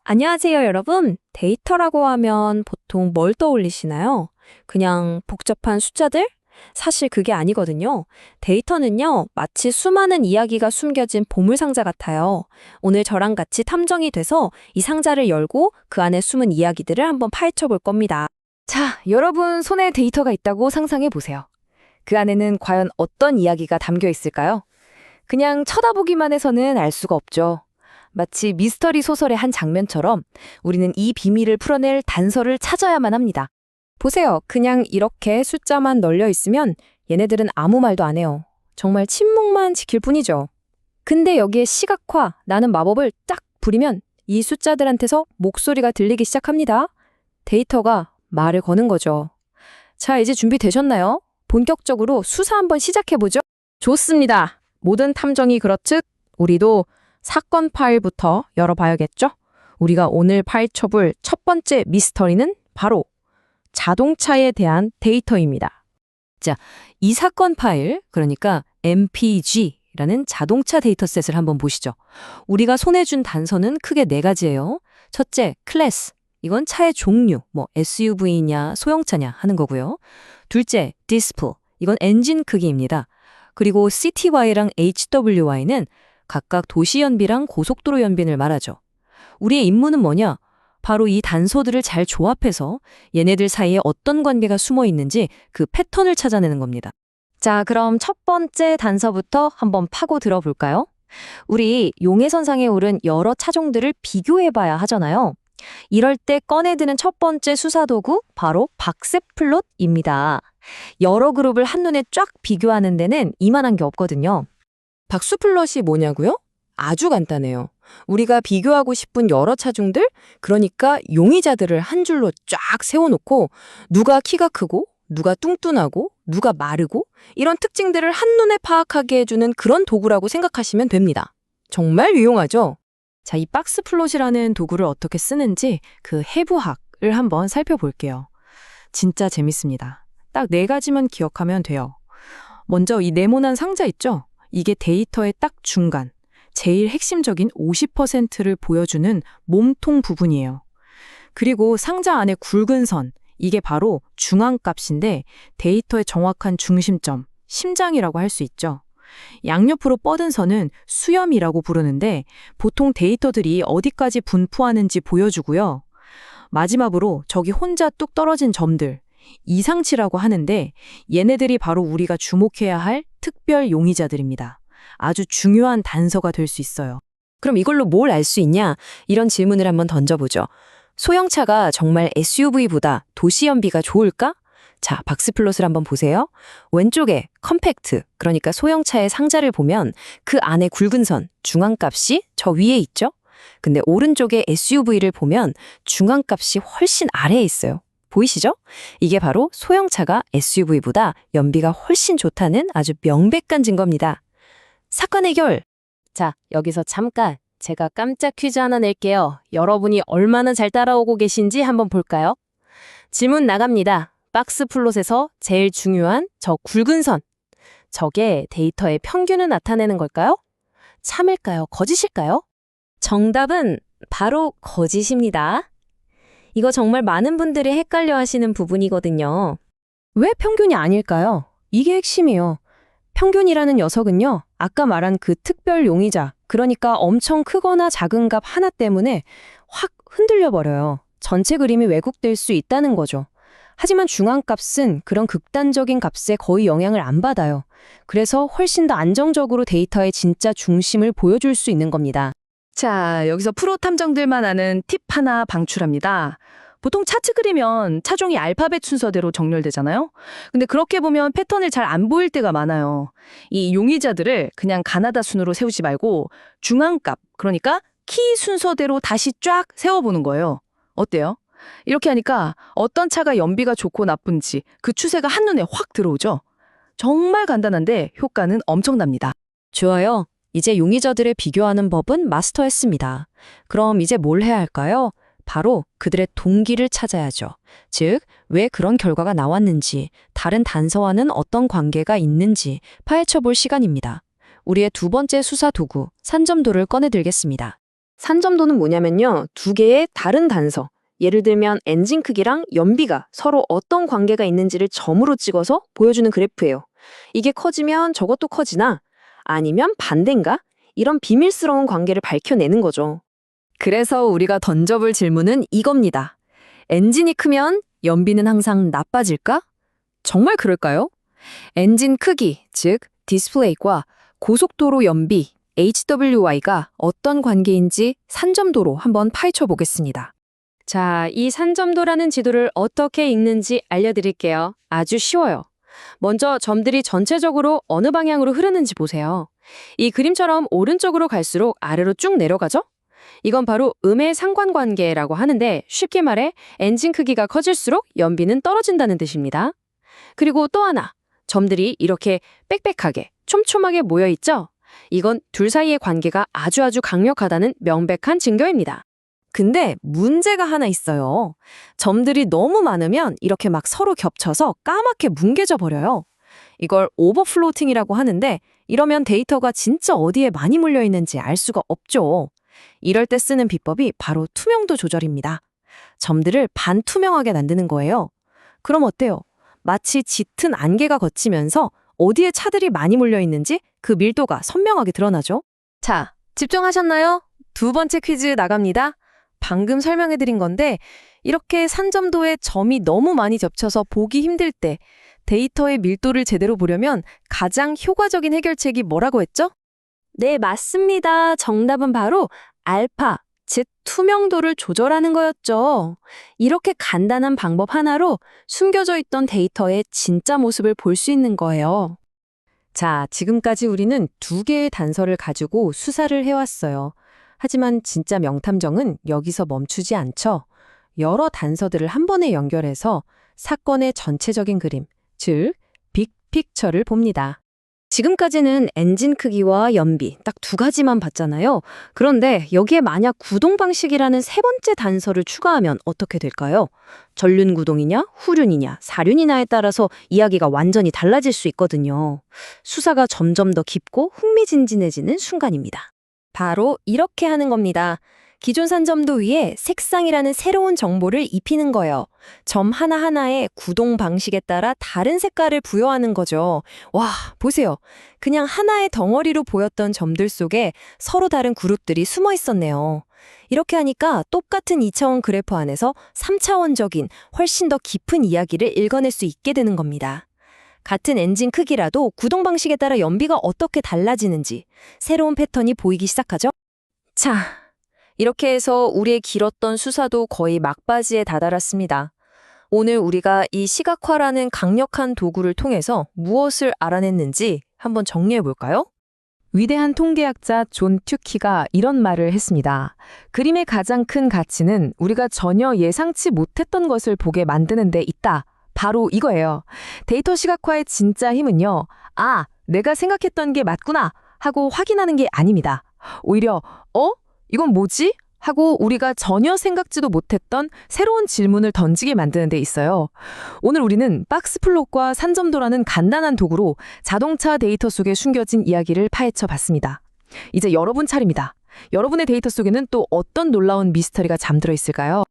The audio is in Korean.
안녕하세요, 여러분. 데이터라고 하면 보통 뭘 떠올리시나요? 그냥 복잡한 숫자들? 사실 그게 아니거든요. 데이터는요, 마치 수많은 이야기가 숨겨진 보물상자 같아요. 오늘 저랑 같이 탐정이 돼서 이 상자를 열고 그 안에 숨은 이야기들을 한번 파헤쳐 볼 겁니다. 자, 여러분 손에 데이터가 있다고 상상해 보세요. 그 안에는 과연 어떤 이야기가 담겨 있을까요? 그냥 쳐다보기만 해서는 알 수가 없죠. 마치 미스터리 소설의 한 장면처럼 우리는 이 비밀을 풀어낼 단서를 찾아야만 합니다. 보세요. 그냥 이렇게 숫자만 널려 있으면 얘네들은 아무 말도 안 해요. 정말 침묵만 지킬 뿐이죠. 근데 여기에 시각화라는 마법을 딱 부리면 이 숫자들한테서 목소리가 들리기 시작합니다. 데이터가 말을 거는 거죠. 자, 이제 준비되셨나요? 본격적으로 수사 한번 시작해보죠. 좋습니다. 모든 탐정이 그렇듯 우리도 사건 파일부터 열어봐야겠죠? 우리가 오늘 파헤쳐볼 첫 번째 미스터리는 바로 자동차에 대한 데이터입니다. 이 사건 파일, 그러니까 MPG라는 자동차 데이터셋을 한번 보시죠. 우리가 손에 준 단서는 크게 네 가지예요. 첫째, 클래스. 이건 차의 종류, SUV냐 소형차냐 하는 거고요. 둘째, 디스플. 이건 엔진 크기입니다. 그리고 CTY랑 HWY는 각각 도시 연비랑 고속도로 연비를 말하죠. 우리의 임무는 뭐냐? 바로 이 단서들을 잘 조합해서 얘네들 사이에 어떤 관계가 숨어 있는지 그 패턴을 찾아내는 겁니다. 자, 그럼 첫 번째 단서부터 한번 파고 들어볼까요? 우리 용해선상에 오른 여러 차종들을 비교해봐야 하잖아요. 이럴 때 꺼내드는 첫 번째 수사도구 바로 박스플롯입니다. 여러 그룹을 한눈에 쫙 비교하는 데는 이만한 게 없거든요. 박수플롯이 뭐냐고요? 아주 간단해요. 우리가 비교하고 싶은 여러 차종들, 그러니까 용의자들을 한 줄로 쫙 세워놓고 누가 키가 크고 누가 뚱뚱하고 누가 마르고 이런 특징들을 한눈에 파악하게 해주는 그런 도구라고 생각하시면 됩니다. 정말 유용하죠? 자, 이 박스플롯이라는 도구를 어떻게 쓰는지 그 해부학을 한번 살펴볼게요. 진짜 재밌습니다. 딱 네 가지만 기억하면 돼요. 먼저 이 네모난 상자 있죠? 이게 데이터의 딱 중간, 제일 핵심적인 50%를 보여주는 몸통 부분이에요. 그리고 상자 안에 굵은 선, 이게 바로 중앙값인데 데이터의 정확한 중심점, 심장이라고 할 수 있죠. 양옆으로 뻗은 선은 수염이라고 부르는데 보통 데이터들이 어디까지 분포하는지 보여주고요. 마지막으로 저기 혼자 뚝 떨어진 점들, 이상치라고 하는데 얘네들이 바로 우리가 주목해야 할 특별 용의자들입니다. 아주 중요한 단서가 될 수 있어요. 그럼 이걸로 뭘 알 수 있냐? 이런 질문을 한번 던져보죠. 소형차가 정말 SUV보다 도시 연비가 좋을까? 자, 박스플롯을 한번 보세요. 왼쪽에 컴팩트, 그러니까 소형차의 상자를 보면 그 안에 굵은 선, 중앙값이 저 위에 있죠? 근데 오른쪽에 SUV를 보면 중앙값이 훨씬 아래에 있어요. 보이시죠? 이게 바로 소형차가 SUV보다 연비가 훨씬 좋다는 아주 명백한 증거입니다. 사건 해결! 자, 여기서 잠깐 제가 깜짝 퀴즈 하나 낼게요. 여러분이 얼마나 잘 따라오고 계신지 한번 볼까요? 질문 나갑니다. 박스플롯에서 제일 중요한 저 굵은 선. 저게 데이터의 평균을 나타내는 걸까요? 참일까요? 거짓일까요? 정답은 바로 거짓입니다. 이거 정말 많은 분들이 헷갈려 하시는 부분이거든요. 왜 평균이 아닐까요? 이게 핵심이에요. 평균이라는 녀석은요, 아까 말한 그 특별 용의자, 그러니까 엄청 크거나 작은 값 하나 때문에 확 흔들려 버려요. 전체 그림이 왜곡될 수 있다는 거죠. 하지만 중앙값은 그런 극단적인 값에 거의 영향을 안 받아요. 그래서 훨씬 더 안정적으로 데이터의 진짜 중심을 보여줄 수 있는 겁니다. 자, 여기서 프로 탐정들만 아는 팁 하나 방출합니다. 보통 차트 그리면 차종이 알파벳 순서대로 정렬되잖아요. 근데 그렇게 보면 패턴을 잘 안 보일 때가 많아요. 이 용의자들을 그냥 가나다 순으로 세우지 말고 중앙값, 그러니까 키 순서대로 다시 쫙 세워보는 거예요. 어때요? 이렇게 하니까 어떤 차가 연비가 좋고 나쁜지 그 추세가 한눈에 확 들어오죠. 정말 간단한데 효과는 엄청납니다. 좋아요. 이제 용의자들을 비교하는 법은 마스터했습니다. 그럼 이제 뭘 해야 할까요? 바로 그들의 동기를 찾아야죠. 즉, 왜 그런 결과가 나왔는지, 다른 단서와는 어떤 관계가 있는지 파헤쳐볼 시간입니다. 우리의 두 번째 수사 도구, 산점도를 꺼내들겠습니다. 산점도는 뭐냐면요. 두 개의 다른 단서. 예를 들면 엔진 크기랑 연비가 서로 어떤 관계가 있는지를 점으로 찍어서 보여주는 그래프예요. 이게 커지면 저것도 커지나? 아니면 반대인가? 이런 비밀스러운 관계를 밝혀내는 거죠. 그래서 우리가 던져볼 질문은 이겁니다. 엔진이 크면 연비는 항상 나빠질까? 정말 그럴까요? 엔진 크기, 즉 디스플레이과 고속도로 연비, HWY가 어떤 관계인지 산점도로 한번 파헤쳐 보겠습니다. 자, 이 산점도라는 지도를 어떻게 읽는지 알려드릴게요. 아주 쉬워요. 먼저 점들이 전체적으로 어느 방향으로 흐르는지 보세요. 이 그림처럼 오른쪽으로 갈수록 아래로 쭉 내려가죠? 이건 바로 음의 상관관계라고 하는데 쉽게 말해 엔진 크기가 커질수록 연비는 떨어진다는 뜻입니다. 그리고 또 하나, 점들이 이렇게 빽빽하게, 촘촘하게 모여 있죠? 이건 둘 사이의 관계가 아주 강력하다는 명백한 증거입니다. 근데 문제가 하나 있어요. 점들이 너무 많으면 이렇게 막 서로 겹쳐서 까맣게 뭉개져 버려요. 이걸 오버플로팅이라고 하는데 이러면 데이터가 진짜 어디에 많이 몰려 있는지 알 수가 없죠. 이럴 때 쓰는 비법이 바로 투명도 조절입니다. 점들을 반투명하게 만드는 거예요. 그럼 어때요? 마치 짙은 안개가 걷히면서 어디에 차들이 많이 몰려 있는지 그 밀도가 선명하게 드러나죠. 자, 집중하셨나요? 두 번째 퀴즈 나갑니다. 방금 설명해드린 건데 이렇게 산점도에 점이 너무 많이 겹쳐서 보기 힘들 때 데이터의 밀도를 제대로 보려면 가장 효과적인 해결책이 뭐라고 했죠? 네, 맞습니다. 정답은 바로 알파, 즉 투명도를 조절하는 거였죠. 이렇게 간단한 방법 하나로 숨겨져 있던 데이터의 진짜 모습을 볼 수 있는 거예요. 자, 지금까지 우리는 두 개의 단서를 가지고 수사를 해왔어요. 하지만 진짜 명탐정은 여기서 멈추지 않죠. 여러 단서들을 한 번에 연결해서 사건의 전체적인 그림, 즉 빅픽처를 봅니다. 지금까지는 엔진 크기와 연비 딱 두 가지만 봤잖아요. 그런데 여기에 만약 구동 방식이라는 세 번째 단서를 추가하면 어떻게 될까요? 전륜 구동이냐, 후륜이냐, 사륜이냐에 따라서 이야기가 완전히 달라질 수 있거든요. 수사가 점점 더 깊고 흥미진진해지는 순간입니다. 바로 이렇게 하는 겁니다. 기존 산점도 위에 색상이라는 새로운 정보를 입히는 거예요. 점 하나하나에 구동 방식에 따라 다른 색깔을 부여하는 거죠. 와, 보세요. 그냥 하나의 덩어리로 보였던 점들 속에 서로 다른 그룹들이 숨어 있었네요. 이렇게 하니까 똑같은 2차원 그래프 안에서 3차원적인 훨씬 더 깊은 이야기를 읽어낼 수 있게 되는 겁니다. 같은 엔진 크기라도 구동 방식에 따라 연비가 어떻게 달라지는지 새로운 패턴이 보이기 시작하죠. 자, 이렇게 해서 우리의 길었던 수사도 거의 막바지에 다다랐습니다. 오늘 우리가 이 시각화라는 강력한 도구를 통해서 무엇을 알아냈는지 한번 정리해 볼까요? 위대한 통계학자 존 튜키가 이런 말을 했습니다. 그림의 가장 큰 가치는 우리가 전혀 예상치 못했던 것을 보게 만드는 데 있다. 바로 이거예요. 데이터 시각화의 진짜 힘은요. 아, 내가 생각했던 게 맞구나 하고 확인하는 게 아닙니다. 오히려 이건 뭐지? 하고 우리가 전혀 생각지도 못했던 새로운 질문을 던지게 만드는 데 있어요. 오늘 우리는 박스플롯과 산점도라는 간단한 도구로 자동차 데이터 속에 숨겨진 이야기를 파헤쳐 봤습니다. 이제 여러분 차례입니다. 여러분의 데이터 속에는 또 어떤 놀라운 미스터리가 잠들어 있을까요?